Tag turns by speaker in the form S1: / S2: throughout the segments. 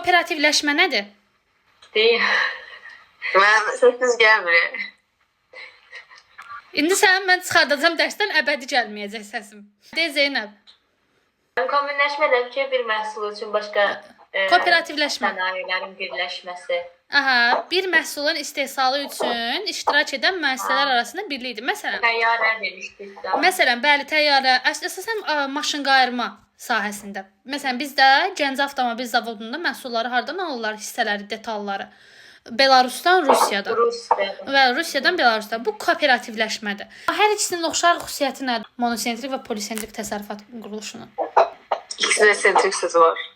S1: Kooperativləşmə nədir?
S2: Deyim. Mən səsiz gəlmir.
S1: İndi mən çıxardacam dərsdən, əbədi gəlməyəcək səsim. Deyə Zeynəb.
S2: Kombinləşmə ki, bir məhsul üçün başqa
S1: Kooperativləşmə.
S2: sənayələrin birləşməsi.
S1: Aha, bir məhsulun istehsalı üçün iştirak edən müəssisələr arasında birlikdir.
S2: Təyyarə demişdik də.
S1: Məsələn, bəli, təyyarə, əsasən maşın qayırma sahəsində. Məsələn, bizdə Gəncə Avtomobil Zavodunda məhsulları hardan alırlar, hissələri, detalları? Belarusdan, Rusiyadan. Və Rusiyadan, Belarusdan. Bu kooperativləşmədir. Hər ikisinin oxşar xüsusiyyəti nədir? Monosentrik və polisentrik təsərrüfat quruluşunun.
S2: İkisində sentrik sözü var.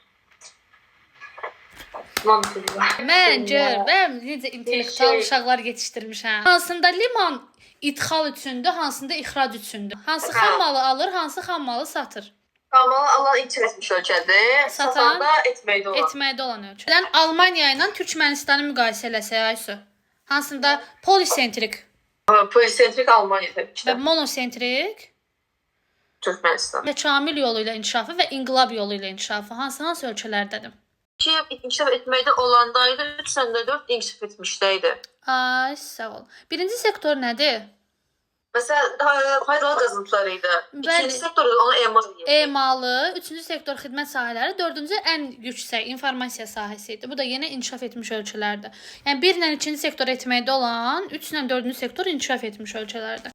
S1: Mən görürəm necə intellektual uşaqlar yetişdirmişəm. Hansında liman idxal üçündür, hansında ixrac üçündür. Hansı xam malı alır, hansı xam malı satır.
S2: Xam malı alan ixrac etmiş ölkədir, satan da etməkdə olan.
S1: Etməkdə olan ölkə. Dən Almaniya ilə Türkmenistanı müqayisə eləsək, Aysu. Hansında polisentrik.
S2: Polisentrik Almaniya təbii ki.
S1: Və monosentrik
S2: Türkmenistan.
S1: və kamil yolu ilə inkişafı və inqilab yolu ilə inkişafı hansı ölkələrdədir?
S2: Ki, inkişaf etməkdə olandaydı, 3-4 inkişaf etmişdəydi.
S1: Ay, sağ ol. Birinci sektor nədir?
S2: Məsələn, faydalı qazıntıları idi. İkinci sektor onu emal edir.
S1: Emalı, üçüncü sektor xidmət sahələri, dördüncü ən yüksək informasiya sahəsi idi. Bu da yenə inkişaf etmiş ölkələrdir. Yəni 1 ilə 2-ci sektor etməkdə olan, 3 ilə 4-cü sektor inkişaf etmiş ölkələrdir.